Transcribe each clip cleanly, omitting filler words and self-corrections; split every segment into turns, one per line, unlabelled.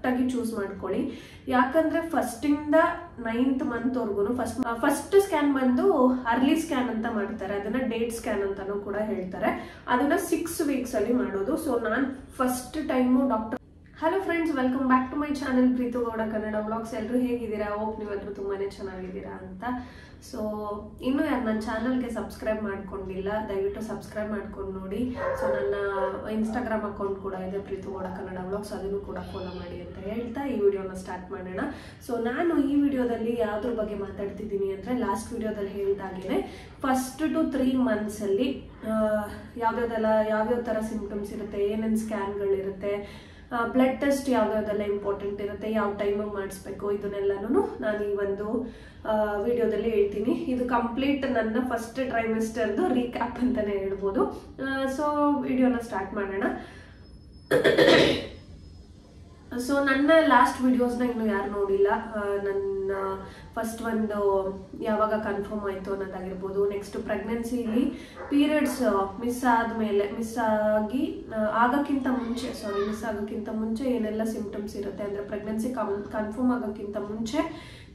ಆಗಿ ಚೂಸ್ ಮಾಡ್ಕೊಳ್ಳಿ. ಯಾಕಂದ್ರೆ ಫಸ್ಟ್ ಇಂದ 9th ಮಂತ್ ವರ್ಗುನು ಫಸ್ಟ್ ಸ್ಕ್ಯಾನ್ ಬಂದು ಅರ್ಲಿ ಸ್ಕ್ಯಾನ್ ಅಂತ ಮಾಡ್ತಾರೆ, ಅದನ್ನ ಡೇಟ್ ಸ್ಕ್ಯಾನ್ ಅಂತಾನೂ ಕೂಡ ಹೇಳ್ತಾರೆ. ಅದನ್ನ 6 weeks ಅಲ್ಲಿ ಮಾಡೋದು. ಸೊ ನಾನು first time doctor. Hello friends, welcome back to my channel Preethu Gowda Kannada vlogs. ಎಲ್ಲರೂ ಹೇಗಿದ್ದೀರಾ? ಹೋಪ್ ನೀವೆಲ್ಲರೂ ತುಂಬಾನೇ ಚೆನ್ನಾಗಿದ್ದೀರಾ ಅಂತ. ಸೊ ಇನ್ನೂ ಯಾರು ನನ್ನ ಚಾನಲ್ಗೆ ಸಬ್ಸ್ಕ್ರೈಬ್ ಮಾಡ್ಕೊಂಡಿಲ್ಲ, ದಯವಿಟ್ಟು ಸಬ್ಸ್ಕ್ರೈಬ್ ಮಾಡ್ಕೊಂಡು ನೋಡಿ. ಸೊ ನನ್ನ ಇನ್ಸ್ಟಾಗ್ರಾಮ್ ಅಕೌಂಟ್ ಕೂಡ ಇದೆ, ಪ್ರೀತು ಗೌಡ ಕನ್ನಡ ವ್ಲಾಗ್ಸ್, ಅದನ್ನು ಕೂಡ ಫಾಲೋ ಮಾಡಿ ಅಂತ ಹೇಳ್ತಾ ಈ ವಿಡಿಯೋನ ಸ್ಟಾರ್ಟ್ ಮಾಡೋಣ. ಸೊ ನಾನು ಈ ವಿಡಿಯೋದಲ್ಲಿ ಯಾವುದ್ರ ಬಗ್ಗೆ ಮಾತಾಡ್ತಿದ್ದೀನಿ ಅಂದರೆ, ಲಾಸ್ಟ್ ವಿಡಿಯೋದಲ್ಲಿ ಹೇಳಿದಾಗೇನೆ ಫಸ್ಟ್ ಟು 3 months ಅಲ್ಲಿ ಯಾವ್ಯಾವ ಥರ ಸಿಂಪ್ಟಮ್ಸ್ ಇರುತ್ತೆ, ಏನೇನು ಸ್ಕ್ಯಾನ್ಗಳಿರುತ್ತೆ, ಬ್ಲಡ್ ಟೆಸ್ಟ್ ಯಾವ್ದಾವ್ದೆಲ್ಲ ಇಂಪಾರ್ಟೆಂಟ್ ಇರುತ್ತೆ, ಯಾವ ಟೈಮಿಗೆ ಮಾಡಿಸ್ಬೇಕು, ಇದನ್ನೆಲ್ಲನೂ ನಾನು ಈ ಒಂದು ವಿಡಿಯೋದಲ್ಲಿ ಹೇಳ್ತೀನಿ. ಇದು ಕಂಪ್ಲೀಟ್ ನನ್ನ ಫಸ್ಟ್ ಟ್ರೈಮೆಸ್ಟರ್ದು ರೀಕ್ಯಾಪ್ ಅಂತಾನೆ ಹೇಳ್ಬೋದು. ಸೊ ವಿಡಿಯೋನ ಸ್ಟಾರ್ಟ್ ಮಾಡೋಣ. ಸೊ ನನ್ನ ಲಾಸ್ಟ್ ವಿಡಿಯೋಸ್ನ ಇನ್ನೂ ಯಾರು ನೋಡಿಲ್ಲ, ನನ್ನ ಫಸ್ಟ್ ಒಂದು ಯಾವಾಗ ಕನ್ಫರ್ಮ್ ಆಯಿತು ಅನ್ನೋದಾಗಿರ್ಬೋದು, ನೆಕ್ಸ್ಟ್ ಪ್ರೆಗ್ನೆನ್ಸಿಲಿ ಪೀರಿಯಡ್ಸ್ ಮಿಸ್ ಆಗೋಕ್ಕಿಂತ ಮುಂಚೆ ಏನೆಲ್ಲ ಸಿಂಪ್ಟಮ್ಸ್ ಇರುತ್ತೆ, ಅಂದರೆ ಪ್ರೆಗ್ನೆನ್ಸಿ ಕನ್ಫರ್ಮ್ ಆಗೋಕ್ಕಿಂತ ಮುಂಚೆ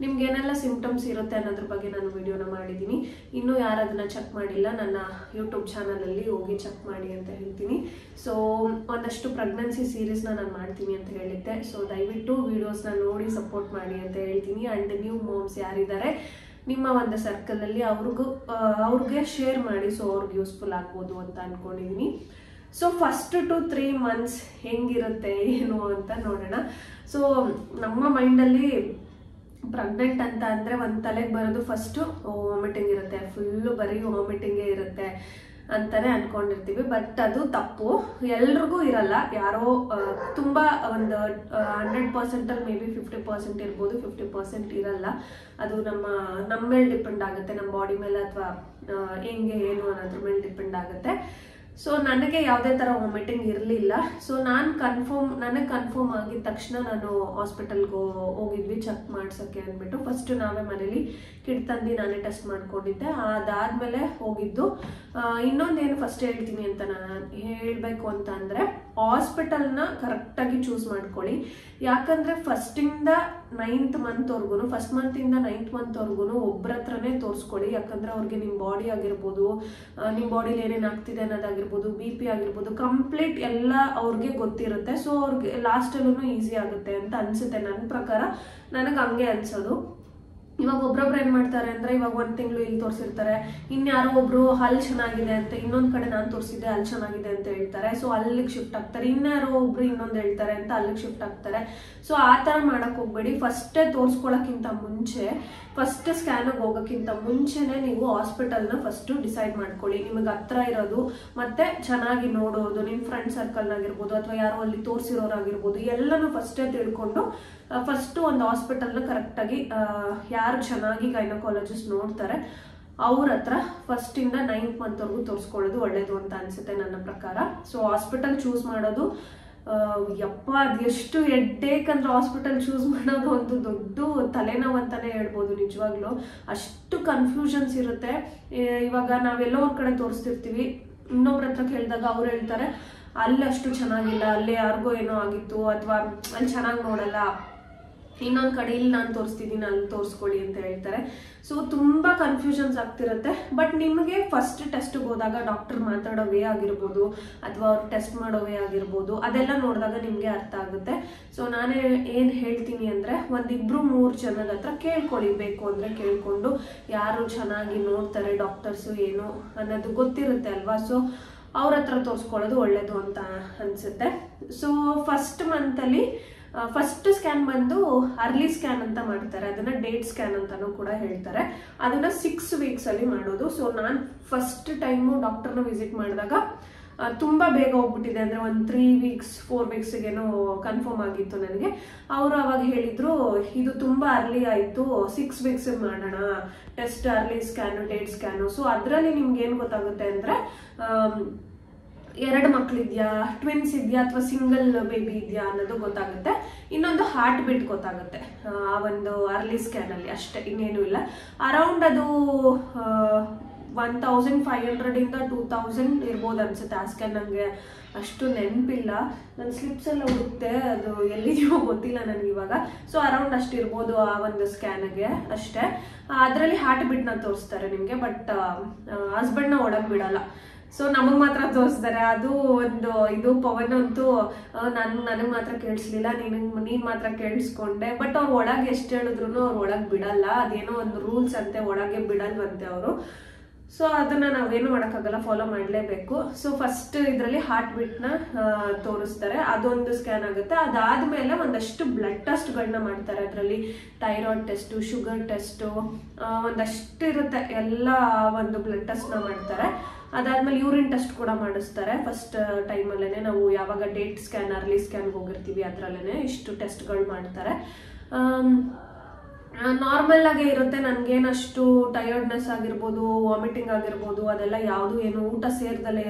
ನಿಮ್ಗೆ ಏನೆಲ್ಲ ಸಿಂಪ್ಟಮ್ಸ್ ಇರುತ್ತೆ ಅನ್ನೋದ್ರ ಬಗ್ಗೆ ನಾನು ವಿಡಿಯೋನ ಮಾಡಿದ್ದೀನಿ. ಇನ್ನೂ ಯಾರು ಅದನ್ನ ಚೆಕ್ ಮಾಡಿಲ್ಲ, ನನ್ನ ಯೂಟ್ಯೂಬ್ ಚಾನಲಲ್ಲಿ ಹೋಗಿ ಚೆಕ್ ಮಾಡಿ ಅಂತ ಹೇಳ್ತೀನಿ. ಸೊ ಒಂದಷ್ಟು ಪ್ರೆಗ್ನೆನ್ಸಿ ಸೀರೀಸ್ನ ನಾನು ಮಾಡ್ತೀನಿ ಅಂತ ಹೇಳಿದ್ದೆ. ಸೊ ದಯವಿಟ್ಟು ವಿಡಿಯೋಸ್ನ ನೋಡಿ ಸಪೋರ್ಟ್ ಮಾಡಿ ಅಂತ ಹೇಳ್ತೀನಿ. ಆ್ಯಂಡ್ ನ್ಯೂ ಮಾಮ್ಸ್ ಯಾರಿದ್ದಾರೆ ನಿಮ್ಮ ಒಂದು ಸರ್ಕಲಲ್ಲಿ ಅವ್ರಿಗೆ ಶೇರ್ ಮಾಡಿ, ಸೊ ಅವ್ರಿಗೆ ಯೂಸ್ಫುಲ್ ಆಗ್ಬೋದು ಅಂತ ಅಂದ್ಕೊಂಡಿದ್ದೀನಿ. ಸೊ ಫಸ್ಟ್ ಟು 3 months ಹೆಂಗಿರುತ್ತೆ ಏನು ಅಂತ ನೋಡೋಣ. ಸೊ ನಮ್ಮ ಮೈಂಡಲ್ಲಿ ಪ್ರೆಗ್ನೆಂಟ್ ಅಂತ ಅಂದರೆ ಒಂದು ತಲೆಗೆ ಬರೋದು ಫಸ್ಟು ವಾಮಿಟಿಂಗ್ ಇರುತ್ತೆ, ಫುಲ್ಲು ಬರೀ ವಾಮಿಟಿಂಗೇ ಇರುತ್ತೆ ಅಂತಾನೆ ಅನ್ಕೊಂಡಿರ್ತೀವಿ. ಬಟ್ ಅದು ತಪ್ಪು, ಎಲ್ರಿಗೂ ಇರಲ್ಲ. ಯಾರೋ ತುಂಬ ಒಂದು 100% ಮೇ ಬಿ 50% ಇರ್ಬೋದು, 50% ಇರಲ್ಲ. ಅದು ನಮ್ಮ ಮೇಲೆ ಡಿಪೆಂಡ್ ಆಗುತ್ತೆ, ನಮ್ಮ ಬಾಡಿ ಮೇಲೆ ಅಥವಾ ಹೆಂಗೆ ಏನು ಅನ್ನೋದ್ರ ಮೇಲೆ ಡಿಪೆಂಡ್ ಆಗುತ್ತೆ. ಸೊ ನನಗೆ ಯಾವುದೇ ಥರ ವಾಮಿಟಿಂಗ್ ಇರಲಿಲ್ಲ. ಸೊ ನನಗೆ ಕನ್ಫರ್ಮ್ ಆಗಿದ ತಕ್ಷಣ ನಾನು ಹಾಸ್ಪಿಟಲ್ಗೆ ಹೋಗಿದ್ವಿ ಚೆಕ್ ಮಾಡ್ಸೋಕ್ಕೆ ಅಂದ್ಬಿಟ್ಟು. ಫಸ್ಟ್ ನಾವೇ ಮನೇಲಿ ಕಿಟ್ ತಂದು ನಾನೇ ಟೆಸ್ಟ್ ಮಾಡ್ಕೊಂಡಿದ್ದೆ, ಅದಾದಮೇಲೆ ಹೋಗಿದ್ದು. ಇನ್ನೊಂದೇನು ಫಸ್ಟ್ ಹೇಳ್ತೀನಿ ಅಂತ ನಾನು ಹೇಳಬೇಕು ಅಂತ ಅಂದರೆ, ಹಾಸ್ಪಿಟಲ್ನ ಕರೆಕ್ಟಾಗಿ ಚೂಸ್ ಮಾಡ್ಕೊಳ್ಳಿ. ಯಾಕಂದರೆ ಫಸ್ಟಿಂದ 9th ಮಂತ್ ವರ್ಗುನು, ಫಸ್ಟ್ ಮಂತಿಂದ 9th ಮಂತ್ ವರ್ಗುನು ಒಬ್ಬರ ಹತ್ರನೇ ತೋರಿಸ್ಕೊಳ್ಳಿ. ಯಾಕಂದರೆ ಅವ್ರಿಗೆ ನಿಮ್ಮ ಬಾಡಿ ಆಗಿರ್ಬೋದು, ನಿಮ್ಮ ಬಾಡಿಲಿ ಏನೇನು ಆಗ್ತಿದೆ ಅನ್ನೋದಾಗಿರ್ಬೋದು, BP ಆಗಿರ್ಬೋದು, ಕಂಪ್ಲೀಟ್ ಎಲ್ಲ ಅವ್ರಿಗೆ ಗೊತ್ತಿರುತ್ತೆ. ಸೊ ಅವ್ರಿಗೆ ಲಾಸ್ಟಲ್ಲೂ ಈಸಿ ಆಗುತ್ತೆ ಅಂತ ಅನಿಸುತ್ತೆ. ನನ್ನ ಪ್ರಕಾರ ನನಗೆ ಹಂಗೆ ಅನ್ಸೋದು. ಇವಾಗ ಒಬ್ರೊಬ್ರು ಏನು ಮಾಡ್ತಾರೆ ಅಂದರೆ, ಇವಾಗ 1 ತಿಂಗಳು ಇಲ್ಲಿ ತೋರಿಸಿರ್ತಾರೆ, ಇನ್ಯಾರೋ ಒಬ್ರು ಹಲ್ ಚೆನ್ನಾಗಿದೆ ಅಂತ ಇನ್ನೊಂದು ಕಡೆ ನಾನು ತೋರಿಸಿದ್ದೆ ಹಲ್ ಚೆನ್ನಾಗಿದೆ ಅಂತ ಹೇಳ್ತಾರೆ. ಸೊ ಅಲ್ಲಿಗೆ ಶಿಫ್ಟ್ ಆಗ್ತಾರೆ. ಇನ್ಯಾರೋ ಒಬ್ರು ಇನ್ನೊಂದು ಹೇಳ್ತಾರೆ ಅಂತ ಅಲ್ಲಿಗೆ ಶಿಫ್ಟ್ ಆಗ್ತಾರೆ. ಸೊ ಆ ಥರ ಮಾಡೋಕ್ಕೆ ಹೋಗ್ಬೇಡಿ. ಫಸ್ಟೇ ತೋರಿಸ್ಕೊಳ್ಳೋಕ್ಕಿಂತ ಮುಂಚೆ, ಫಸ್ಟ್ ಸ್ಕ್ಯಾನಿಗೆ ಹೋಗೋಕ್ಕಿಂತ ಮುಂಚೆನೇ ನೀವು ಹಾಸ್ಪಿಟಲ್ನ ಫಸ್ಟು ಡಿಸೈಡ್ ಮಾಡ್ಕೊಳ್ಳಿ. ನಿಮಗೆ ಹತ್ರ ಇರೋದು ಮತ್ತು ಚೆನ್ನಾಗಿ ನೋಡೋದು, ನಿಮ್ಮ ಫ್ರೆಂಡ್ ಸರ್ಕಲ್ನಾಗಿರ್ಬೋದು ಅಥವಾ ಯಾರೋ ಅಲ್ಲಿ ತೋರಿಸಿರೋರಾಗಿರ್ಬೋದು, ಎಲ್ಲನೂ ಫಸ್ಟೇ ತಿಳ್ಕೊಂಡು ಫಸ್ಟು ಒಂದು ಹಾಸ್ಪಿಟಲ್ನ ಕರೆಕ್ಟಾಗಿ ಯಾರು ಚೆನ್ನಾಗಿ ಗೈನಕಾಲಜಿಸ್ಟ್ ನೋಡ್ತಾರೆ ಅವ್ರ ಹತ್ರ ಫಸ್ಟಿಂದ 9th ಮಂತ್ವರೆಗೂ ತೋರಿಸ್ಕೊಳ್ಳೋದು ಒಳ್ಳೇದು ಅಂತ ಅನಿಸುತ್ತೆ ನನ್ನ ಪ್ರಕಾರ. ಸೊ ಹಾಸ್ಪಿಟಲ್ ಚೂಸ್ ಮಾಡೋದು ಅದೆಷ್ಟು ಹೆಡ್ಡೇಕ್ ಅಂದ್ರೆ ಹಾಸ್ಪಿಟಲ್ ಚೂಸ್ ಮಾಡೋದು ಒಂದು ದೊಡ್ಡ ತಲೆನೋವು ಅಂತಾನೆ ಹೇಳ್ಬೋದು. ನಿಜವಾಗ್ಲೂ ಅಷ್ಟು ಕನ್ಫ್ಯೂಷನ್ಸ್ ಇರುತ್ತೆ. ಇವಾಗ ನಾವೆಲ್ಲೋ ಒಂದು ಕಡೆ ತೋರಿಸ್ತಿರ್ತೀವಿ, ಇನ್ನೊಬ್ರ ಹತ್ರ ಕೇಳಿದಾಗ ಅವ್ರು ಹೇಳ್ತಾರೆ ಅಲ್ಲಿ ಅಷ್ಟು ಚೆನ್ನಾಗಿಲ್ಲ, ಅಲ್ಲೇ ಯಾರಿಗೋ ಏನೋ ಆಗಿತ್ತು, ಅಥವಾ ಅಲ್ಲಿ ಚೆನ್ನಾಗಿ ನೋಡಲ್ಲ, ಇನ್ನೊಂದು ಕಡೆ ಇಲ್ಲಿ ನಾನು ತೋರಿಸ್ತಿದ್ದೀನಿ ಅಲ್ಲಿ ತೋರಿಸ್ಕೊಳ್ಳಿ ಅಂತ ಹೇಳ್ತಾರೆ. ಸೊ ತುಂಬ ಕನ್ಫ್ಯೂಷನ್ಸ್ ಆಗ್ತಿರುತ್ತೆ. ಬಟ್ ನಿಮಗೆ ಫಸ್ಟ್ ಟೆಸ್ಟ್ಗೆ ಹೋದಾಗ ಡಾಕ್ಟರ್ ಮಾತಾಡೋ ವೇ ಆಗಿರ್ಬೋದು ಅಥವಾ ಅವ್ರು ಟೆಸ್ಟ್ ಮಾಡೋ ವೇ ಆಗಿರ್ಬೋದು, ಅದೆಲ್ಲ ನೋಡಿದಾಗ ನಿಮಗೆ ಅರ್ಥ ಆಗುತ್ತೆ. ಸೊ ನಾನೇ ಏನು ಹೇಳ್ತೀನಿ ಅಂದರೆ, 1-2-3 ಜನದ ಹತ್ರ ಕೇಳ್ಕೊಳ್ಳಿ, ಬೇಕು ಅಂದರೆ ಕೇಳಿಕೊಂಡು ಯಾರು ಚೆನ್ನಾಗಿ ನೋಡ್ತಾರೆ ಡಾಕ್ಟರ್ಸು ಏನು ಅನ್ನೋದು ಗೊತ್ತಿರುತ್ತೆ ಅಲ್ವಾ. ಸೊ ಅವ್ರ ಹತ್ರ ತೋರಿಸ್ಕೊಳ್ಳೋದು ಒಳ್ಳೇದು ಅಂತ ಅನಿಸುತ್ತೆ. ಸೊ ಫಸ್ಟ್ ಮಂತಲ್ಲಿ ಫಸ್ಟ್ ಸ್ಕ್ಯಾನ್ ಬಂದು ಅರ್ಲಿ ಸ್ಕ್ಯಾನ್ ಅಂತ ಮಾಡ್ತಾರೆ, ಅದನ್ನ ಡೇಟ್ ಸ್ಕ್ಯಾನ್ ಅಂತಾನೂ ಕೂಡ ಹೇಳ್ತಾರೆ. ಅದನ್ನ 6 weeks ಅಲ್ಲಿ ಮಾಡೋದು. ಸೊ ನಾನು ಫಸ್ಟ್ ಟೈಮು ಡಾಕ್ಟರ್ನ ವಿಸಿಟ್ ಮಾಡಿದಾಗ ತುಂಬಾ ಬೇಗ ಹೋಗ್ಬಿಟ್ಟಿದೆ, ಅಂದ್ರೆ ಒಂದು 3 weeks 4 weeks ಏನೋ ಕನ್ಫರ್ಮ್ ಆಗಿತ್ತು ನನಗೆ. ಅವರು ಅವಾಗ ಹೇಳಿದ್ರು ಇದು ತುಂಬಾ ಅರ್ಲಿ ಆಯ್ತು, 6 weeks ಮಾಡೋಣ test, early scan date scan. So ಅದರಲ್ಲಿ ನಿಮ್ಗೆ ಏನ್ ಗೊತ್ತಾಗುತ್ತೆ ಅಂದ್ರೆ, 2 ಮಕ್ಕಳಿದ್ಯಾ, ಟ್ವಿನ್ಸ್ ಇದೆಯಾ ಅಥವಾ ಸಿಂಗಲ್ ಬೇಬಿ ಇದೆಯಾ ಅನ್ನೋದು ಗೊತ್ತಾಗುತ್ತೆ. ಇನ್ನೊಂದು ಹಾರ್ಟ್ ಬೀಟ್ ಗೊತ್ತಾಗುತ್ತೆ ಆ ಒಂದು ಅರ್ಲಿ ಸ್ಕ್ಯಾನ್ ಅಲ್ಲಿ, ಅಷ್ಟೇ, ಇನ್ನೇನು ಇಲ್ಲ. ಅರೌಂಡ್ ಅದು 1500 ಇಂದ 2000 ಇರ್ಬೋದು ಅನ್ಸುತ್ತೆ ಆ ಸ್ಕ್ಯಾನ್. ನನಗೆ ಅಷ್ಟು ನೆನಪಿಲ್ಲ. ನನ್ನ ಸ್ಲಿಪ್ಸ್ ಎಲ್ಲ ಹುಡುಕ್ತೆ, ಅದು ಎಲ್ಲಿದೆಯೋ ಗೊತ್ತಿಲ್ಲ ನನಗೆ ಇವಾಗ. ಸೊ ಅರೌಂಡ್ ಅಷ್ಟು ಇರ್ಬೋದು ಆ ಒಂದು ಸ್ಕ್ಯಾನ್ಗೆ ಅಷ್ಟೇ. ಅದರಲ್ಲಿ ಹಾರ್ಟ್ ಬೀಟ್ನ ತೋರಿಸ್ತಾರೆ ನಿಮಗೆ, ಬಟ್ ಹಸ್ಬೆಂಡ್ನ ಒಳಗೆ ಬಿಡಲ್ಲ. ಸೊ ನಮಗೆ ಮಾತ್ರ ತೋರಿಸ್ತಾರೆ. ಅದು ಒಂದು ಇದು ಪವನ್ ಅಂತೂ ನನಗೆ ಮಾತ್ರ ಕೇಳಿಸ್ಲಿಲ್ಲ, ನೀನು ಮಾತ್ರ ಕೇಳಿಸ್ಕೊಂಡೆ. ಬಟ್ ಅವ್ರು ಒಳಗೆ ಎಷ್ಟು ಹೇಳಿದ್ರು ಅವ್ರು ಒಳಗೆ ಬಿಡಲ್ಲ, ಅದೇನೋ ಒಂದು ರೂಲ್ಸ್ ಅಂತೆ, ಒಳಗೆ ಬಿಡಲ್ವಂತೆ ಅವರು. ಸೊ ಅದನ್ನ ನಾವೇನು ಮಾಡೋಕ್ಕಾಗಲ್ಲ, ಫಾಲೋ ಮಾಡಲೇಬೇಕು. ಸೊ ಫಸ್ಟ್ ಇದರಲ್ಲಿ ಹಾರ್ಟ್ ಬೀಟ್ನ ತೋರಿಸ್ತಾರೆ, ಅದೊಂದು ಸ್ಕ್ಯಾನ್ ಆಗುತ್ತೆ. ಅದಾದ್ಮೇಲೆ ಒಂದಷ್ಟು ಬ್ಲಡ್ ಟೆಸ್ಟ್ಗಳನ್ನ ಮಾಡ್ತಾರೆ. ಅದರಲ್ಲಿ ಥೈರಾಯ್ಡ್ ಟೆಸ್ಟು, ಶುಗರ್ ಟೆಸ್ಟು, ಒಂದಷ್ಟು ಇರುತ್ತೆ, ಎಲ್ಲ ಒಂದು ಬ್ಲಡ್ ಟೆಸ್ಟ್ನ ಮಾಡ್ತಾರೆ. ಅದಾದ್ಮೇಲೆ ಯೂರಿನ್ ಟೆಸ್ಟ್ ಕೂಡ ಮಾಡಿಸ್ತಾರೆ ಫಸ್ಟ್ ಟೈಮಲ್ಲೇ. ನಾವು ಯಾವಾಗ ಡೇಟ್ ಸ್ಕ್ಯಾನ್, ಅರ್ಲಿ ಸ್ಕ್ಯಾನ್ಗೆ ಹೋಗಿರ್ತೀವಿ ಅದರಲ್ಲೇ ಇಷ್ಟು ಟೆಸ್ಟ್ಗಳು ಮಾಡ್ತಾರೆ. ನಾರ್ಮಲ್ ಆಗೇ ಇರುತ್ತೆ. ನನಗೇನಷ್ಟು ಟಯರ್ಡ್ನೆಸ್ ಆಗಿರ್ಬೋದು, ವಾಮಿಟಿಂಗ್ ಆಗಿರ್ಬೋದು, ಅದೆಲ್ಲ ಯಾವುದು ಏನು ಊಟ ಸೇರ್ದಲ್ಲೇ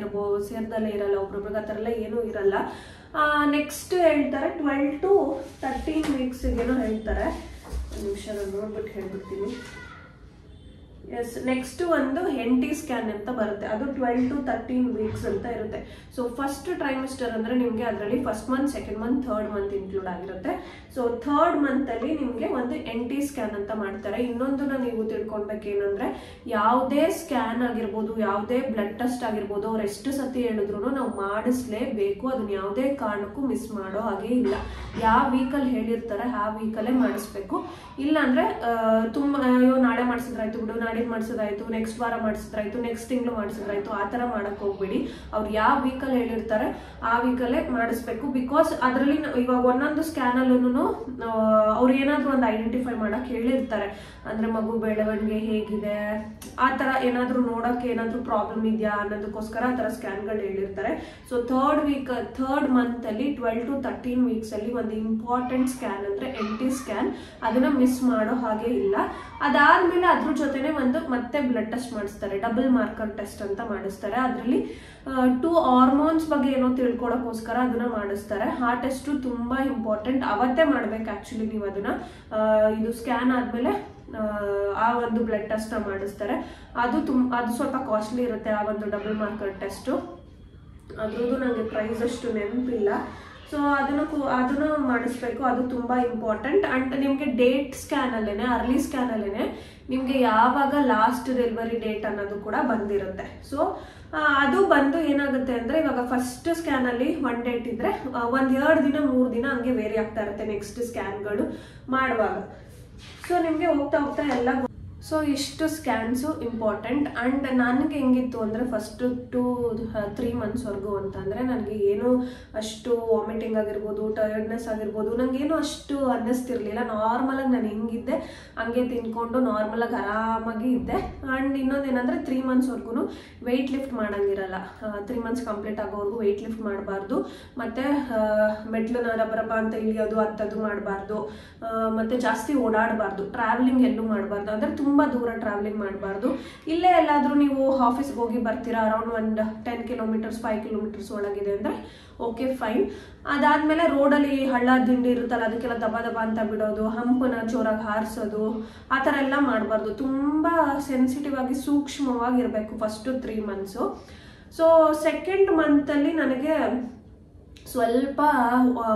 ಇರಲ್ಲ. ಒಬ್ರೊಬ್ರಿಗೆ ಆ ಥರ ಎಲ್ಲ ಏನೂ ಇರಲ್ಲ. ನೆಕ್ಸ್ಟ್ ಹೇಳ್ತಾರೆ 12 to 13 ವೀಕ್ಸ್ಗೇನೋ ಹೇಳ್ತಾರೆ. ಒಂದು ನಿಮಿಷ ನಾನು ನೋಡ್ಬಿಟ್ಟು ಹೇಳ್ಬಿಡ್ತೀನಿ. ಎಸ್, ನೆಕ್ಸ್ಟ್ ಒಂದು NT ಸ್ಕ್ಯಾನ್ ಅಂತ ಬರುತ್ತೆ, ಅದು 12 to 13 ವೀಕ್ಸ್ ಅಂತ ಇರುತ್ತೆ. ಸೊ ಫಸ್ಟ್ ಟ್ರೈಮಿಸ್ಟರ್ ಅಂದರೆ ನಿಮಗೆ ಅದರಲ್ಲಿ first month, second month, third month include ಆಗಿರುತ್ತೆ. ಸೊ ಥರ್ಡ್ ಮಂತಲ್ಲಿ ನಿಮಗೆ ಒಂದು NT ಸ್ಕ್ಯಾನ್ ಅಂತ ಮಾಡ್ತಾರೆ. ಇನ್ನೊಂದನ್ನ ನೀವು ತಿಳ್ಕೊಳ್ಬೇಕೇನಂದ್ರೆ, ಯಾವುದೇ ಸ್ಕ್ಯಾನ್ ಆಗಿರ್ಬೋದು, ಯಾವುದೇ ಬ್ಲಡ್ ಟೆಸ್ಟ್ ಆಗಿರ್ಬೋದು, ಅವ್ರು ಎಷ್ಟು ಸತಿ ಹೇಳಿದ್ರು ನಾವು ಮಾಡಿಸ್ಲೇಬೇಕು. ಅದನ್ನ ಯಾವುದೇ ಕಾರಣಕ್ಕೂ ಮಿಸ್ ಮಾಡೋ ಹಾಗೆ ಇಲ್ಲ. ಯಾವ ವೀಕಲ್ಲಿ ಹೇಳಿರ್ತಾರೆ ಆ ವೀಕಲ್ಲೇ ಮಾಡಿಸ್ಬೇಕು. ಇಲ್ಲಾಂದ್ರೆ ತುಂಬ ನಾಳೆ ಮಾಡಿಸಿದ್ರಾಯ್ತು ಬಿಡು, ನಾಡಿದ್ದು ಮಾಡಿಸೋದಾಯ್ತು, ನೆಕ್ಸ್ಟ್ ವಾರ ಮಾಡಿಸಿದ್ರಾಯ್ತು, ನೆಕ್ಸ್ಟ್ ತಿಂಗಳು ಮಾಡಿಸಿದ್ರಾಯ್ತು, ಆ ಥರ ಮಾಡಕ್ ಹೋಗ್ಬೇಡಿ. ಅವ್ರು ಯಾವ ವೀಕಲ್ಲಿ ಹೇಳಿರ್ತಾರೆ ಆ ವೀಕಲ್ಲೇ ಮಾಡಿಸ್ಬೇಕು. ಬಿಕಾಸ್ ಅದರಲ್ಲಿ ಇವಾಗ ಒಂದೊಂದು ಸ್ಕ್ಯಾನಲ್ಲೂ ಅವ್ರು ಏನಾದರೂ ಒಂದು ಐಡೆಂಟಿಫೈ ಮಾಡಕ್ ಹೇಳಿರ್ತಾರೆ. ಅಂದ್ರೆ ಮಗು ಬೆಳವಣಿಗೆ ಹೇಗಿದೆ, ಆ ಥರ ಏನಾದರೂ ನೋಡೋಕ್ಕೆ ಏನಾದರೂ ಪ್ರಾಬ್ಲಮ್ ಇದೆಯಾ ಅನ್ನೋದಕ್ಕೋಸ್ಕರ ಆ ಥರ ಸ್ಕ್ಯಾನ್ಗಳು ಹೇಳಿರ್ತಾರೆ. ಸೊ ಥರ್ಡ್ ಮಂತಲ್ಲಿ 12 to 13 ವೀಕ್ಸಲ್ಲಿ ಒಂದು ಇಂಪಾರ್ಟೆಂಟ್ ಸ್ಕ್ಯಾನ್ ಅಂದರೆ NT ಸ್ಕ್ಯಾನ್, ಅದನ್ನ ಮಿಸ್ ಮಾಡೋ ಹಾಗೆ ಇಲ್ಲ. ಅದಾದ್ಮೇಲೆ ಅದ್ರ ಜೊತೆನೆ ಮತ್ತೆ ಬ್ಲಡ್ ಟೆಸ್ಟ್ ಮಾಡಿಸ್ತಾರೆ, ಡಬಲ್ ಮಾರ್ಕರ್ ಟೆಸ್ಟ್ ಅಂತ ಮಾಡಿಸ್ತಾರೆ. ಅದರಲ್ಲಿ 2 ಹಾರ್ಮೋನ್ಸ್ ಬಗ್ಗೆ ಏನೋ ತಿಳ್ಕೊಳ್ಳೋಕ್ಕೋಸ್ಕರ ಅದನ್ನ ಮಾಡಿಸ್ತಾರೆ. ಆ ಟೆಸ್ಟು ತುಂಬಾ ಇಂಪಾರ್ಟೆಂಟ್, ಅವತ್ತೇ ಮಾಡ್ಬೇಕು ಆಕ್ಚುಲಿ ನೀವು ಅದನ್ನ. ಇದು ಸ್ಕ್ಯಾನ್ ಆದ್ಮೇಲೆ ಆ ಒಂದು ಬ್ಲಡ್ ಟೆಸ್ಟ್ ಮಾಡಿಸ್ತಾರೆ. ಅದು ಸ್ವಲ್ಪ ಕಾಸ್ಟ್ಲಿ ಇರುತ್ತೆ, ಆ ಒಂದು ಡಬಲ್ ಮಾರ್ಕರ್ ಟೆಸ್ಟು. ಅದ್ರದ್ದು ನನಗೆ ಪ್ರೈಸ್ ಅಷ್ಟು ನೆನಪಿಲ್ಲ. ಸೊ ಅದನ್ನು ಮಾಡಿಸ್ಬೇಕು, ಅದು ತುಂಬಾ ಇಂಪಾರ್ಟೆಂಟ್. ಅಂಡ್ ನಿಮಗೆ ಡೇಟ್ ಸ್ಕ್ಯಾನ್ ಅಲ್ಲೇನೆ, ಅರ್ಲಿ ಸ್ಕ್ಯಾನ್ ಅಲ್ಲೇನೆ ನಿಮ್ಗೆ ಯಾವಾಗ ಲಾಸ್ಟ್ ಡೆಲಿವರಿ ಡೇಟ್ ಅನ್ನೋದು ಕೂಡ ಬಂದಿರುತ್ತೆ. ಸೊ ಅದು ಬಂದು ಏನಾಗುತ್ತೆ ಅಂದ್ರೆ, ಇವಾಗ ಫಸ್ಟ್ ಸ್ಕ್ಯಾನ್ ಅಲ್ಲಿ 1 ಡೇಟ್ ಇದ್ರೆ 1-2 ದಿನ 3 ದಿನ ಹಂಗೆ ವೇರಿ ಆಗ್ತಾ ಇರುತ್ತೆ ನೆಕ್ಸ್ಟ್ ಸ್ಕ್ಯಾನ್ಗಳು ಮಾಡುವಾಗ. ಸೊ ನಿಮ್ಗೆ ಹೋಗ್ತಾ ಎಲ್ಲ. ಸೊ ಇಷ್ಟು ಸ್ಕ್ಯಾನ್ಸು ಇಂಪಾರ್ಟೆಂಟ್. ಆ್ಯಂಡ್ ನನಗೆ ಹೆಂಗಿತ್ತು ಅಂದರೆ, ಫಸ್ಟ್ 2-3 ಮಂತ್ಸ್ವರೆಗೂ ಅಂತಂದರೆ ನನಗೆ ಏನೂ ಅಷ್ಟು ವಾಮಿಟಿಂಗ್ ಆಗಿರ್ಬೋದು, ಟಯರ್ಡ್ನೆಸ್ ಆಗಿರ್ಬೋದು, ನನಗೇನು ಅಷ್ಟು ಅನ್ನಿಸ್ತಿರ್ಲಿಲ್ಲ. ನಾರ್ಮಲಾಗಿ ನಾನು ಹೆಂಗಿದ್ದೆ ಹಂಗೆ ತಿನ್ಕೊಂಡು ನಾರ್ಮಲಾಗಿ ಆರಾಮಾಗಿ ಇದ್ದೆ. ಆ್ಯಂಡ್ ಇನ್ನೊಂದೇನೆಂದರೆ 3 ಮಂತ್ಸ್ವರೆಗೂ ವೆಯ್ಟ್ ಲಿಫ್ಟ್ ಮಾಡೋಂಗಿರಲ್ಲ. 3 ಮಂತ್ಸ್ ಕಂಪ್ಲೀಟ್ ಆಗೋವರೆಗೂ ವೆಯ್ಟ್ ಲಿಫ್ಟ್ ಮಾಡಬಾರ್ದು. ಮತ್ತು ಮೆಟ್ಲನ್ನ ರಬ್ಬ ಅಂತ ಇಳಿಯೋದು ಅಂಥದ್ದು ಮಾಡಬಾರ್ದು. ಮತ್ತು ಜಾಸ್ತಿ ಓಡಾಡಬಾರ್ದು, ಟ್ರಾವೆಲಿಂಗ್ ಎಲ್ಲೂ ಮಾಡಬಾರ್ದು. ಅಂದರೆ ತುಂಬ ದೂರ ಟ್ರಾವೆಲಿಂಗ್ ಮಾಡಬಾರ್ದು. ಇಲ್ಲೇ ಎಲ್ಲಾದರೂ ನೀವು ಆಫೀಸ್ಗೆ ಹೋಗಿ ಬರ್ತೀರಾ, ಅರೌಂಡ್ ಒಂದು 10 ಕಿಲೋಮೀಟರ್ಸ್ 5 ಕಿಲೋಮೀಟರ್ಸ್ ಒಳಗಿದೆ ಅಂದರೆ ಓಕೆ ಫೈನ್. ಅದಾದಮೇಲೆ ರೋಡಲ್ಲಿ ಹಳ್ಳ ದಿಂಡಿ ಇರುತ್ತಲ್ಲ, ಅದಕ್ಕೆಲ್ಲ ದಬ ಅಂತ ಬಿಡೋದು, ಹಂಪನ ಜೋರಾಗಿ ಹಾರಿಸೋದು, ಆ ಥರ ಎಲ್ಲ ಮಾಡಬಾರ್ದು. ತುಂಬ ಸೆನ್ಸಿಟಿವ್ ಆಗಿ ಸೂಕ್ಷ್ಮವಾಗಿರಬೇಕು ಫಸ್ಟು 3 ಮಂತ್ಸು. ಸೊ ಸೆಕೆಂಡ್ ಮಂತಲ್ಲಿ ನನಗೆ ಸ್ವಲ್ಪ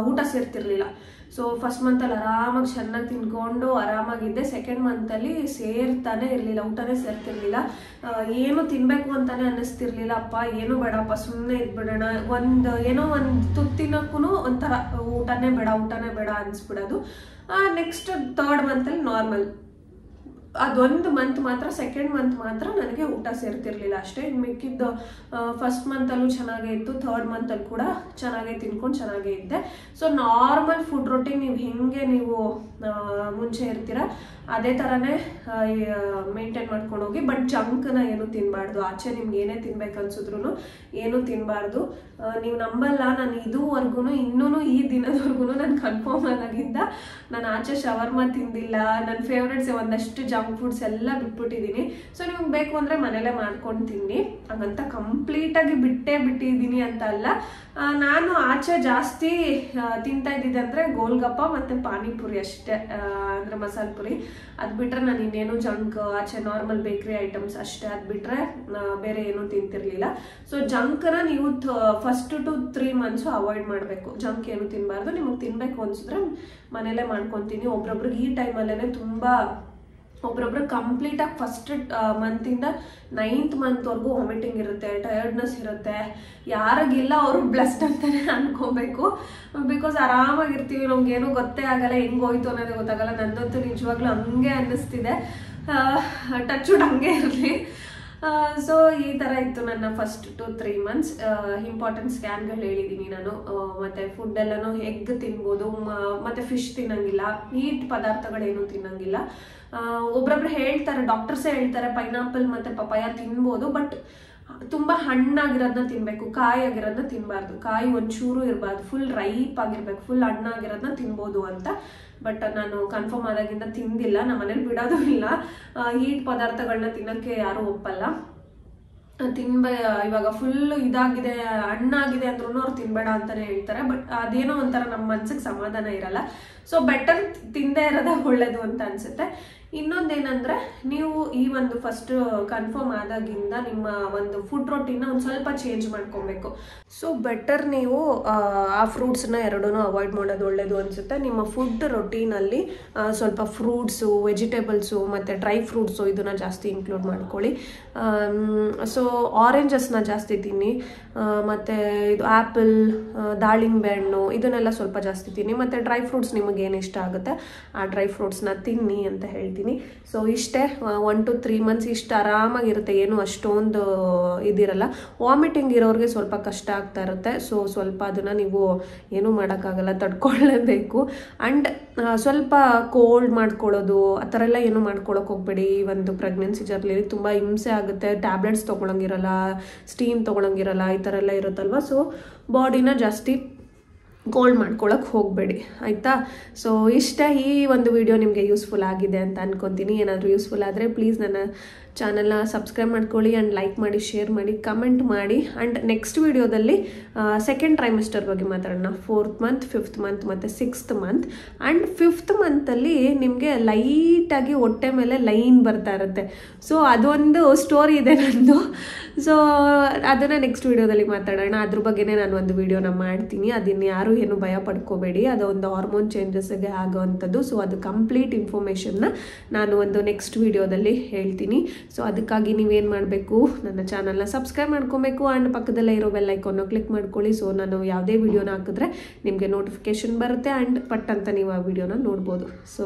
ಊಟ ಸೇರ್ತಿರ್ಲಿಲ್ಲ. ಸೊ ಫಸ್ಟ್ ಮಂತಲ್ಲಿ ಆರಾಮಾಗಿ ಚೆನ್ನಾಗಿ ತಿನ್ಕೊಂಡು ಆರಾಮಾಗಿದ್ದೆ. ಸೆಕೆಂಡ್ ಮಂತಲ್ಲಿ ಸೇರ್ತಾನೆ ಇರಲಿಲ್ಲ, ಊಟನೇ ಸೇರ್ತಿರ್ಲಿಲ್ಲ. ಏನು ತಿನ್ನಬೇಕು ಅಂತಾನೆ ಅನ್ನಿಸ್ತಿರ್ಲಿಲ್ಲ. ಅಪ್ಪ ಏನು ಬೇಡಪ್ಪ, ಸುಮ್ಮನೆ ಇದ್ಬಿಡೋಣ, ಏನೋ ಒಂದು ತುತ್ತಿನಕ್ಕೂ ಒಂಥರ ಊಟನೇ ಬೇಡ ಅನಿಸ್ಬಿಡೋದು. ನೆಕ್ಸ್ಟ್ 3rd ಮಂತಲ್ಲಿ ನಾರ್ಮಲ್. ಅದೊಂದು ಮಂತ್ ಮಾತ್ರ, ಸೆಕೆಂಡ್ ಮಂತ್ ಮಾತ್ರ ನನಗೆ ಊಟ ಸೇರ್ತಿರ್ಲಿಲ್ಲ ಅಷ್ಟೇ. ಮಿಕ್ಕಿದ್ದು ಫಸ್ಟ್ ಮಂತಲ್ಲೂ ಚೆನ್ನಾಗೇ ಇತ್ತು, 3rd ಮಂತಲ್ಲಿ ಕೂಡ ಚೆನ್ನಾಗೇ ತಿನ್ಕೊಂಡು ಚೆನ್ನಾಗೇ ಇದ್ದೆ. ಸೊ ನಾರ್ಮಲ್ ಫುಡ್ ರೊಟೀನ್ ನೀವು ಮುಂಚೆ ಇರ್ತೀರ ಅದೇ ಥರನೇ ಮೇಂಟೈನ್ ಮಾಡ್ಕೊಂಡು ಹೋಗಿ. ಬಟ್ ಜಂಕ್ನ ಏನು ತಿನ್ನಬಾರ್ದು, ಆಚೆ ನಿಮ್ಗೆ ಏನೇ ತಿನ್ಬೇಕು ಅನ್ಸಿದ್ರು ಏನೂ ತಿನ್ನಬಾರ್ದು. ನೀವು ನಂಬಲ್ಲ, ನಾನು ಇದುವರೆಗೂ ಇನ್ನೂ ಈ ದಿನದವರೆಗೂ ನಾನು ಕನ್ಫರ್ಮ್ ಆದಾಗಿಂದ ನಾನು ಆಚೆ ಶವರ್ಮ ತಿಂದಿಲ್ಲ. ನನ್ನ ಫೇವ್ರೆಟ್ಸ್ ಒಂದಷ್ಟು ಜಂಕ್ ಜಂಕ್ ಫುಡ್ಸ್ ಎಲ್ಲ ಬಿಟ್ಬಿಟ್ಟಿದ್ದೀನಿ. ಸೊ ನಿಮ್ಗೆ ಬೇಕು ಅಂದರೆ ಮನೇಲೇ ಮಾಡ್ಕೊಂಡು ತಿನ್ನಿ. ಹಾಗಂತ ಕಂಪ್ಲೀಟಾಗಿ ಬಿಟ್ಟಿದ್ದೀನಿ ಅಂತ ಅಲ್ಲ. ನಾನು ಆಚೆ ಜಾಸ್ತಿ ತಿಂತಾ ಇದ್ದಿದ್ದೆ ಅಂದರೆ ಗೋಲ್ಗಪ್ಪ ಮತ್ತು ಪಾನಿಪುರಿ ಅಷ್ಟೇ, ಅಂದರೆ ಮಸಾಲೆ ಪುರಿ. ಅದು ಬಿಟ್ಟರೆ ನಾನು ಇನ್ನೇನು ಜಂಕ್ ಆಚೆ ನಾರ್ಮಲ್ ಬೇಕ್ರಿ ಐಟಮ್ಸ್ ಅಷ್ಟೇ, ಅದು ಬಿಟ್ಟರೆ ಬೇರೆ ಏನೂ ತಿಂತಿರ್ಲಿಲ್ಲ. ಸೊ ಜಂಕನ್ನ ನೀವು ಫಸ್ಟ್ ಟು 3 months ಅವಾಯ್ಡ್ ಮಾಡಬೇಕು. ಜಂಕ್ ಏನು ತಿನ್ನಬಾರ್ದು. ನಿಮಗೆ ತಿನ್ನಬೇಕು ಅನ್ಸಿದ್ರೆ ಮನೇಲೇ ಮಾಡ್ಕೊತೀನಿ. ಒಬ್ರೊಬ್ರಿಗೆ ಈ ಟೈಮಲ್ಲೇ ತುಂಬ, ಒಬ್ರೊಬ್ರು ಕಂಪ್ಲೀಟಾಗಿ ಫಸ್ಟ್ ಮಂತಿಂದ 9th month ವರೆಗೂ ವಾಮಿಟಿಂಗ್ ಇರುತ್ತೆ, ಟಯರ್ಡ್ನೆಸ್ ಇರುತ್ತೆ. ಯಾರಿಗಿಲ್ಲ ಅವರು ಬ್ಲೆಸ್ಡ್ ಅಂತಾನೆ ಅನ್ಕೋಬೇಕು. ಬಿಕಾಸ್ ಆರಾಮಾಗಿರ್ತೀವಿ, ನಮ್ಗೇನು ಗೊತ್ತೇ ಆಗಲ್ಲ, ಹೆಂಗೆ ಹೋಯ್ತು ಅನ್ನೋದೇ ಗೊತ್ತಾಗಲ್ಲ. ನನ್ನಂತೂ ನಿಜವಾಗ್ಲೂ ಹಂಗೆ ಅನ್ನಿಸ್ತಿದೆ. ಟಚ್ ವುಡ್ ಹಂಗೆ ಇರಲಿ. ಸೊ ಈ ಥರ ಇತ್ತು ನನ್ನ ಫಸ್ಟ್ ಟು 3 months. ಇಂಪಾರ್ಟೆಂಟ್ ಸ್ಕ್ಯಾನ್ಗಳು ಹೇಳಿದ್ದೀನಿ ನಾನು. ಮತ್ತು ಫುಡ್ ಎಲ್ಲನೂ ಎಗ್ ತಿನ್ಬೋದು, ಮತ್ತು ಫಿಶ್ ತಿನ್ನಂಗಿಲ್ಲ, ಹೀಟ್ ಪದಾರ್ಥಗಳೇನು ತಿನ್ನಂಗಿಲ್ಲ. ಒಬ್ರೊಬ್ರು ಹೇಳ್ತಾರೆ, ಡಾಕ್ಟರ್ಸೇ ಹೇಳ್ತಾರೆ ಪೈನಾಪಲ್ ಮತ್ತು ಪಪಾಯ ತಿನ್ಬೋದು, ಬಟ್ ತುಂಬ ಹಣ್ಣಾಗಿರೋದನ್ನ ತಿನ್ನಬೇಕು, ಕಾಯಿ ಆಗಿರೋದನ್ನ ತಿನ್ನಬಾರ್ದು. ಕಾಯಿ ಒಂಚೂರು ಇರಬಾರ್ದು, ಫುಲ್ ರೈಪ್ ಆಗಿರ್ಬೇಕು, ಫುಲ್ ಹಣ್ಣಾಗಿರೋದನ್ನ ತಿನ್ಬೋದು ಅಂತ. ಬಟ್ ನಾನು ಕನ್ಫರ್ಮ್ ಆದಾಗಿಂದ ತಿಂದಿಲ್ಲ. ನಮ್ಮ ಮನೇಲಿ ಬಿಡೋದು ಇಲ್ಲ. ಹೀಟ್ ಪದಾರ್ಥಗಳನ್ನ ತಿನ್ನೋಕ್ಕೆ ಯಾರೂ ಒಪ್ಪಲ್ಲ. ಇವಾಗ ಫುಲ್ ಇದಾಗಿದೆ, ಹಣ್ಣಾಗಿದೆ ಅಂದ್ರೂ ಅವ್ರು ತಿನ್ಬೇಡ ಅಂತಾನೆ ಹೇಳ್ತಾರೆ. ಬಟ್ ಅದೇನೋ ಒಂಥರ ನಮ್ಮ ಮನ್ಸಿಗೆ ಸಮಾಧಾನ ಇರಲ್ಲ. ಸೊ ಬೆಟರ್ ತಿಂದೇ ಇರೋದೇ ಒಳ್ಳೇದು ಅಂತ ಅನ್ಸುತ್ತೆ. ಇನ್ನೊಂದೇನಂದ್ರೆ, ನೀವು ಈ ಒಂದು ಫಸ್ಟ್ ಕನ್ಫರ್ಮ್ ಆದಾಗಿಂದ ನಿಮ್ಮ ಒಂದು ಫುಡ್ ರೊಟೀನ್ನ ಒಂದು ಸ್ವಲ್ಪ ಚೇಂಜ್ ಮಾಡ್ಕೊಬೇಕು. ಸೊ ಬೆಟರ್ ನೀವು ಆ ಫ್ರೂಟ್ಸ್ನ ಎರಡೂ ಅವಾಯ್ಡ್ ಮಾಡೋದು ಒಳ್ಳೇದು ಅನಿಸುತ್ತೆ. ನಿಮ್ಮ ಫುಡ್ ರೊಟೀನಲ್ಲಿ ಸ್ವಲ್ಪ ಫ್ರೂಟ್ಸು, ವೆಜಿಟೇಬಲ್ಸು ಮತ್ತು ಡ್ರೈ ಫ್ರೂಟ್ಸು ಇದನ್ನು ಜಾಸ್ತಿ ಇನ್ಕ್ಲೂಡ್ ಮಾಡ್ಕೊಳ್ಳಿ. ಸೊ ಆರೆಂಜಸ್ನ ಜಾಸ್ತಿ ತಿನ್ನಿ, ಮತ್ತು ಇದು ಆ್ಯಪಲ್, ದಾಳಿಂಬೆ ಹಣ್ಣು ಇದನ್ನೆಲ್ಲ ಸ್ವಲ್ಪ ಜಾಸ್ತಿ ತಿನ್ನಿ. ಮತ್ತು ಡ್ರೈ ಫ್ರೂಟ್ಸ್ ನಿಮಗೆ ಏನು ಇಷ್ಟ ಆಗುತ್ತೆ ಆ ಡ್ರೈ ಫ್ರೂಟ್ಸ್ನ ತಿನ್ನಿ ಅಂತ ಹೇಳ್ತೀನಿ. ಸೊ ಇಷ್ಟೇ, 1 to 3 months ಇಷ್ಟು ಆರಾಮಾಗಿರುತ್ತೆ, ಏನು ಅಷ್ಟೊಂದು ಇದಿರಲ್ಲ. ವಾಮಿಟಿಂಗ್ ಇರೋರಿಗೆ ಸ್ವಲ್ಪ ಕಷ್ಟ ಆಗ್ತಾ ಇರುತ್ತೆ. ಸೊ ಸ್ವಲ್ಪ ಅದನ್ನು ನೀವು ಏನೂ ಮಾಡೋಕ್ಕಾಗಲ್ಲ, ತಡ್ಕೊಳ್ಳೇಬೇಕು. ಆ್ಯಂಡ್ ಸ್ವಲ್ಪ ಕೋಲ್ಡ್ ಮಾಡ್ಕೊಳ್ಳೋದು ಆ ಥರ ಎಲ್ಲ ಏನೂ ಮಾಡ್ಕೊಳಕ್ಕೆ ಹೋಗ್ಬೇಡಿ. ಈ ಒಂದು ಪ್ರೆಗ್ನೆನ್ಸಿ ಜರ್ನಿಲಿ ತುಂಬ ಹಿಂಸೆ ಆಗುತ್ತೆ. ಟ್ಯಾಬ್ಲೆಟ್ಸ್ ತೊಗೊಳಂಗಿರಲ್ಲ, ಸ್ಟೀಮ್ ತೊಗೊಳಂಗಿರಲ್ಲ, ಈ ಥರ ಎಲ್ಲ ಇರುತ್ತಲ್ವ. ಸೊ ಬಾಡಿನ ಜಾಸ್ತಿ ಕೋಲ್ಡ್ ಮಾಡ್ಕೊಳಕ್ಕೆ ಹೋಗಬೇಡಿ, ಆಯಿತಾ. ಸೊ ಇಷ್ಟ, ಈ ಒಂದು ವಿಡಿಯೋ ನಿಮಗೆ ಯೂಸ್ಫುಲ್ ಆಗಿದೆ ಅಂತ ಅನ್ಕೊತೀನಿ. ಏನಾದರೂ ಯೂಸ್ಫುಲ್ ಆದರೆ ಪ್ಲೀಸ್ ನನ್ನ ಚಾನಲ್ನ ಸಬ್ಸ್ಕ್ರೈಬ್ ಮಾಡ್ಕೊಳ್ಳಿ, ಆ್ಯಂಡ್ ಲೈಕ್ ಮಾಡಿ, ಶೇರ್ ಮಾಡಿ, ಕಮೆಂಟ್ ಮಾಡಿ. ಆ್ಯಂಡ್ ನೆಕ್ಸ್ಟ್ ವಿಡಿಯೋದಲ್ಲಿ ಸೆಕೆಂಡ್ ಟ್ರೈಮಿಸ್ಟರ್ ಬಗ್ಗೆ ಮಾತಾಡೋಣ. 4th month, 5th month ಮತ್ತು 6th month. ಆ್ಯಂಡ್ 5th monthಲ್ಲಿ ನಿಮಗೆ ಲೈಟಾಗಿ ಹೊಟ್ಟೆ ಮೇಲೆ ಲೈನ್ ಬರ್ತಾ ಇರುತ್ತೆ. ಸೊ ಅದೊಂದು ಸ್ಟೋರಿ ಇದೆ ನಂದು. ಸೊ ಅದನ್ನು ನೆಕ್ಸ್ಟ್ ವಿಡಿಯೋದಲ್ಲಿ ಮಾತಾಡೋಣ. ಅದ್ರ ಬಗ್ಗೆನೇ ನಾನು ಒಂದು ವಿಡಿಯೋನ ಮಾಡ್ತೀನಿ. ಅದನ್ನು ಯಾರು ಏನು ಭಯ ಪಡ್ಕೋಬೇಡಿ, ಅದೊಂದು ಹಾರ್ಮೋನ್ ಚೇಂಜಸ್ಗೆ ಆಗೋವಂಥದ್ದು. ಸೊ ಅದು ಕಂಪ್ಲೀಟ್ ಇನ್ಫಾರ್ಮೇಷನ್ನ ನಾನು ಒಂದು ನೆಕ್ಸ್ಟ್ ವಿಡಿಯೋದಲ್ಲಿ ಹೇಳ್ತೀನಿ. ಸೊ ಅದಕ್ಕಾಗಿ ನೀವೇನು ಮಾಡಬೇಕು, ನನ್ನ ಚಾನಲ್ನ ಸಬ್ಸ್ಕ್ರೈಬ್ ಮಾಡ್ಕೊಬೇಕು, ಆ್ಯಂಡ್ ಪಕ್ಕದಲ್ಲೇ ಇರೋ ಬೆಲ್ ಐಕಾನ್ನ ಕ್ಲಿಕ್ ಮಾಡ್ಕೊಳ್ಳಿ. ಸೊ ನಾನು ಯಾವುದೇ ವಿಡಿಯೋನ ಹಾಕಿದ್ರೆ ನಿಮಗೆ ನೋಟಿಫಿಕೇಶನ್ ಬರುತ್ತೆ, ಆ್ಯಂಡ್ ಪಟ್ ಅಂತ ನೀವು ಆ ವಿಡಿಯೋನ ನೋಡ್ಬೋದು. ಸೊ